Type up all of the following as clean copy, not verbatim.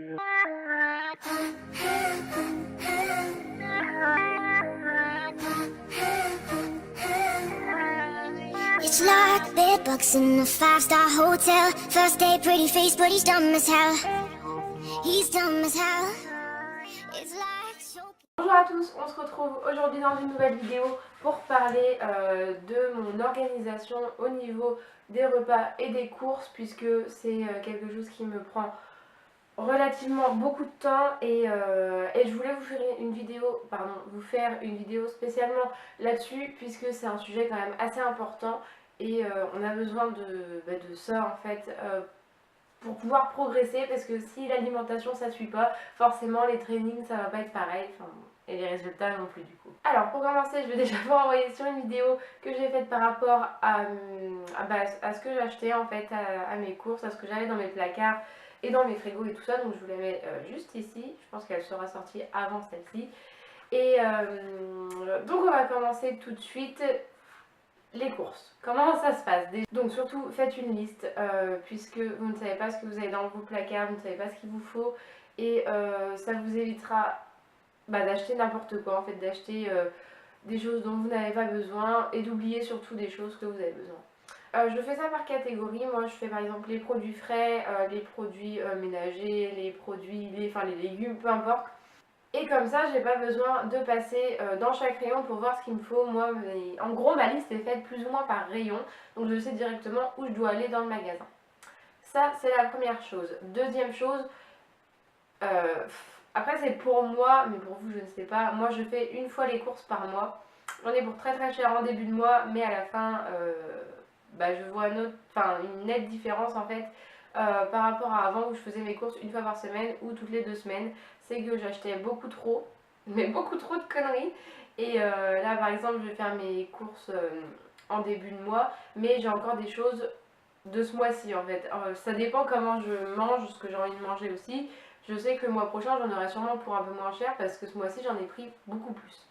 It's like bedbugs in a five-star hotel. First day, pretty face, but he's dumb as hell. He's dumb as hell. It's like so... Bonjour à tous, on se retrouve aujourd'hui dans une nouvelle vidéo pour parler de mon organisation au niveau des repas et des courses, puisque c'est quelque chose qui me prend relativement beaucoup de temps et je voulais vous faire une vidéo spécialement là-dessus, puisque c'est un sujet quand même assez important et on a besoin de ça en fait pour pouvoir progresser, parce que si l'alimentation ça suit pas, forcément les trainings ça va pas être pareil, et les résultats non plus du coup. Alors pour commencer, je vais déjà vous renvoyer sur une vidéo que j'ai faite par rapport à ce que j'achetais en fait, à mes courses, à ce que j'avais dans mes placards et dans mes frigos et tout ça, donc je vous la mets juste ici. Je pense qu'elle sera sortie avant celle-ci. Et donc on va commencer tout de suite. Les courses, comment ça se passe? Donc surtout faites une liste, puisque vous ne savez pas ce que vous avez dans vos placards, vous ne savez pas ce qu'il vous faut, et ça vous évitera d'acheter n'importe quoi, en fait, d'acheter des choses dont vous n'avez pas besoin et d'oublier surtout des choses que vous avez besoin. Je fais ça par catégorie. Moi je fais par exemple les produits frais, les produits ménagers, les légumes, peu importe. Et comme ça, j'ai pas besoin de passer dans chaque rayon pour voir ce qu'il me faut. Moi, en gros, ma liste est faite plus ou moins par rayon, donc je sais directement où je dois aller dans le magasin. Ça, c'est la première chose. Deuxième chose, après c'est pour moi, mais pour vous, je ne sais pas. Moi, je fais une fois les courses par mois. J'en ai pour très très cher en début de mois, mais à la fin, je vois une nette différence en fait. Par rapport à avant où je faisais mes courses une fois par semaine ou toutes les 2 semaines, c'est que j'achetais beaucoup trop, mais beaucoup trop de conneries. Et là par exemple je vais faire mes courses en début de mois, mais j'ai encore des choses de ce mois-ci en fait. Ça dépend comment je mange, ce que j'ai envie de manger aussi. Je sais que le mois prochain j'en aurai sûrement pour un peu moins cher, parce que ce mois-ci j'en ai pris beaucoup plus.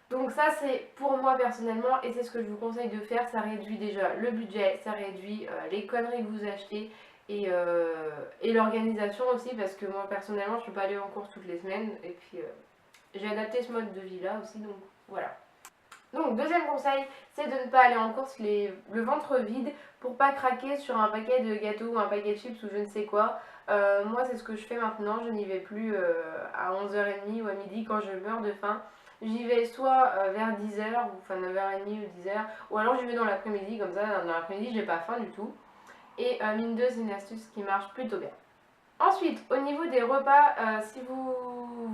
Donc ça c'est pour moi personnellement, et c'est ce que je vous conseille de faire. Ça réduit déjà le budget, ça réduit les conneries que vous achetez et l'organisation aussi, parce que moi personnellement je peux pas aller en course toutes les semaines, et puis j'ai adapté ce mode de vie là aussi, donc voilà. Donc deuxième conseil, c'est de ne pas aller en course le ventre vide, pour pas craquer sur un paquet de gâteaux ou un paquet de chips ou je ne sais quoi. Moi c'est ce que je fais maintenant, je n'y vais plus à 11h30 ou à midi quand je meurs de faim. J'y vais soit vers 10h, ou enfin 9h30 ou 10h, ou alors j'y vais dans l'après-midi, comme ça dans l'après-midi j'ai pas faim du tout. Et mine de, c'est une astuce qui marche plutôt bien. Ensuite, au niveau des repas, si vous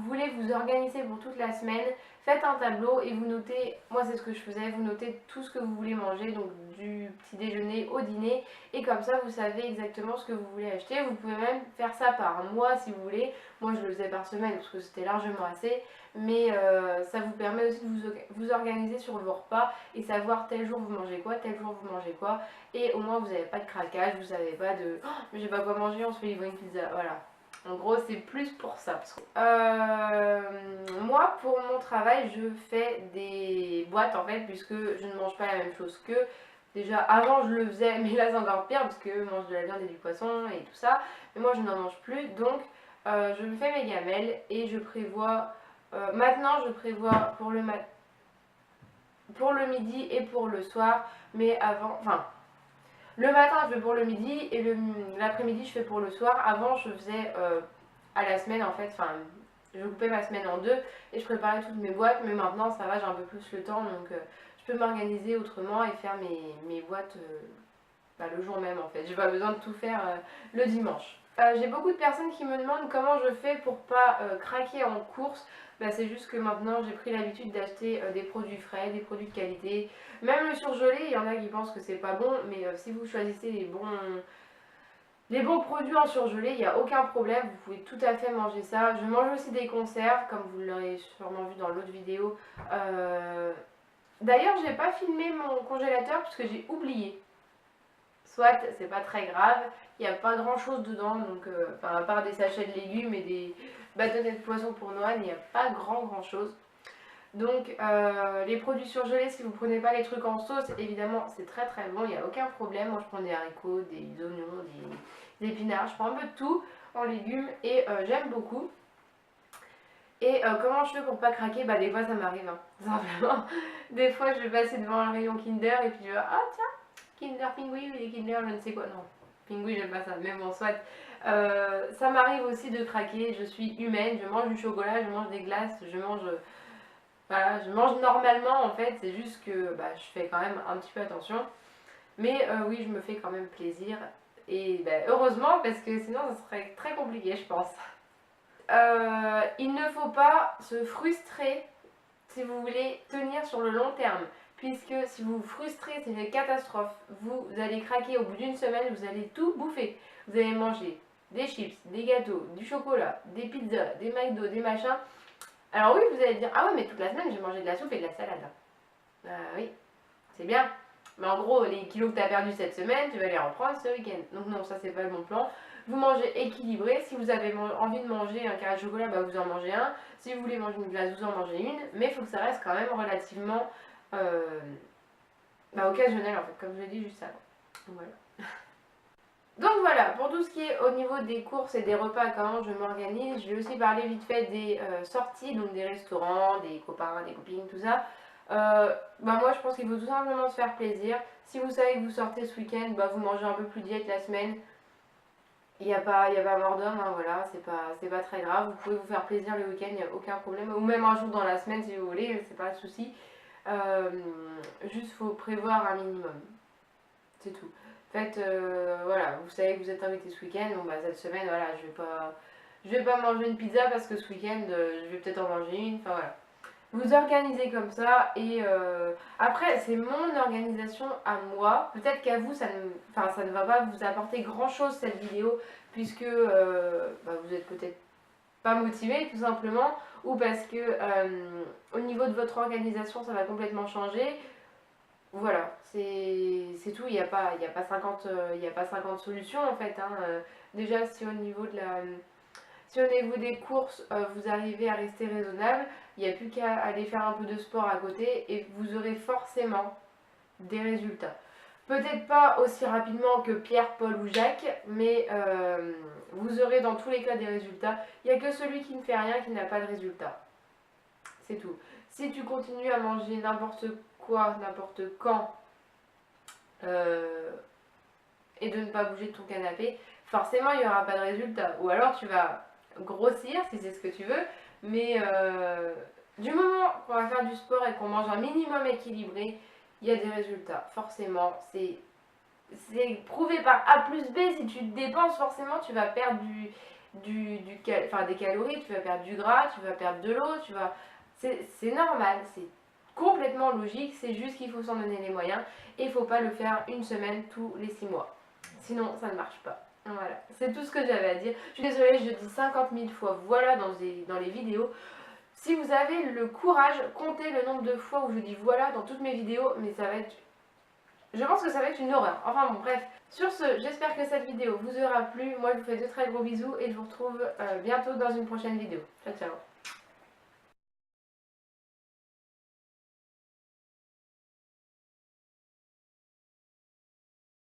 voulez vous organiser pour toute la semaine, faites un tableau et vous notez, moi c'est ce que je faisais, vous notez tout ce que vous voulez manger, donc du petit déjeuner au dîner, et comme ça vous savez exactement ce que vous voulez acheter. Vous pouvez même faire ça par mois si vous voulez. Moi je le faisais par semaine parce que c'était largement assez, mais ça vous permet aussi de vous organiser sur vos repas et savoir tel jour vous mangez quoi, tel jour vous mangez quoi, et au moins vous n'avez pas de craquage, vous savez pas de oh, mais j'ai pas quoi manger, on se fait livrer une pizza, voilà. En gros c'est plus pour ça. Moi pour mon travail je fais des boîtes en fait, puisque je ne mange pas la même chose que... Déjà avant je le faisais, mais là c'est encore pire parce que je mange de la viande et du poisson et tout ça, mais moi je n'en mange plus, donc je me fais mes gamelles et je prévois, maintenant je prévois pour le midi et pour le soir, mais avant, le matin je fais pour le midi et l'après-midi je fais pour le soir. Avant je faisais à la semaine en fait, je coupais ma semaine en deux et je préparais toutes mes boîtes, mais maintenant ça va, j'ai un peu plus le temps, donc je peux m'organiser autrement et faire mes boîtes le jour même en fait. J'ai pas besoin de tout faire le dimanche. J'ai beaucoup de personnes qui me demandent comment je fais pour pas craquer en course. C'est juste que maintenant j'ai pris l'habitude d'acheter des produits frais, des produits de qualité. Même le surgelé, il y en a qui pensent que c'est pas bon, mais si vous choisissez les bons produits en surgelé, il n'y a aucun problème, vous pouvez tout à fait manger ça. Je mange aussi des conserves, comme vous l'aurez sûrement vu dans l'autre vidéo. D'ailleurs, j'ai pas filmé mon congélateur parce que j'ai oublié. Soit, c'est pas très grave, il n'y a pas grand chose dedans, donc à part des sachets de légumes et des bâtonnets de poisson pour Noël, il n'y a pas grand chose. Donc les produits surgelés, si vous prenez pas les trucs en sauce, évidemment c'est très très bon, il n'y a aucun problème. Moi je prends des haricots, des oignons, des épinards, je prends un peu de tout. en légumes et j'aime beaucoup. Et comment je fais pour pas craquer? Bah des fois ça m'arrive, hein, simplement. Des fois je vais passer devant un rayon Kinder et puis je vais ah tiens, Kinder Pingui ou des Kinder je ne sais quoi, non. Pingui j'aime pas ça, mais bon soit. Ça m'arrive aussi de craquer, je suis humaine, je mange du chocolat, je mange des glaces, je mange... voilà, je mange normalement en fait, c'est juste que bah, je fais quand même un petit peu attention. Mais oui, je me fais quand même plaisir. Et bah, heureusement parce que sinon ça serait très compliqué je pense. Il ne faut pas se frustrer si vous voulez tenir sur le long terme. Puisque si vous vous frustrez, c'est une catastrophe. Vous allez craquer au bout d'une semaine, vous allez tout bouffer. Vous allez manger des chips, des gâteaux, du chocolat, des pizzas, des McDo, des machins. Alors oui, vous allez dire, ah ouais, mais toute la semaine, j'ai mangé de la soupe et de la salade. Oui, c'est bien. Mais en gros, les kilos que tu as perdus cette semaine, tu vas les reprendre ce week-end. Donc non, ça c'est pas le bon plan. Vous mangez équilibré. Si vous avez envie de manger un carré de chocolat, bah, vous en mangez un. Si vous voulez manger une glace, vous en mangez une. Mais il faut que ça reste quand même relativement occasionnel en fait, comme je l'ai dit juste avant. Voilà. Donc voilà, pour tout ce qui est au niveau des courses et des repas, comment je m'organise, je vais aussi parler vite fait des sorties, donc des restaurants, des copains, des copines, tout ça. Moi je pense qu'il faut tout simplement se faire plaisir. Si vous savez que vous sortez ce week-end, vous mangez un peu plus diète la semaine. Il n'y a pas mort d'homme, hein, voilà, c'est pas très grave. Vous pouvez vous faire plaisir le week-end, il n'y a aucun problème. Ou même un jour dans la semaine si vous voulez, c'est pas le souci. Juste faut prévoir un minimum. C'est tout. Faites, voilà, vous savez que vous êtes invité ce week-end, donc cette semaine, voilà, je vais pas manger une pizza parce que ce week-end, je vais peut-être en manger une, enfin voilà. Vous organisez comme ça et après c'est mon organisation à moi. Peut-être qu'à vous ça ne va pas vous apporter grand chose cette vidéo puisque vous êtes peut-être pas motivé tout simplement ou parce que au niveau de votre organisation ça va complètement changer. Voilà, c'est tout, il n'y a pas 50 solutions en fait, hein. Déjà si au niveau des courses, vous arrivez à rester raisonnable, il n'y a plus qu'à aller faire un peu de sport à côté et vous aurez forcément des résultats. Peut-être pas aussi rapidement que Pierre, Paul ou Jacques, mais vous aurez dans tous les cas des résultats. Il n'y a que celui qui ne fait rien qui n'a pas de résultats. C'est tout. Si tu continues à manger n'importe quoi, n'importe quand, et de ne pas bouger de ton canapé, forcément il n'y aura pas de résultat. Ou alors tu vas grossir si c'est ce que tu veux, mais du moment qu'on va faire du sport et qu'on mange un minimum équilibré, il y a des résultats. Forcément, c'est prouvé par A plus B. Si tu te dépenses, forcément tu vas perdre des calories, tu vas perdre du gras, tu vas perdre de l'eau, c'est normal, c'est complètement logique, c'est juste qu'il faut s'en donner les moyens et il ne faut pas le faire une semaine tous les 6 mois. Sinon, ça ne marche pas. Voilà, c'est tout ce que j'avais à dire. Je suis désolée, je dis 50 000 fois voilà dans les vidéos. Si vous avez le courage, comptez le nombre de fois où je dis voilà dans toutes mes vidéos, mais ça va être... Je pense que ça va être une horreur. Enfin bon, bref. Sur ce, j'espère que cette vidéo vous aura plu. Moi, je vous fais de très gros bisous et je vous retrouve bientôt dans une prochaine vidéo. Ciao, ciao.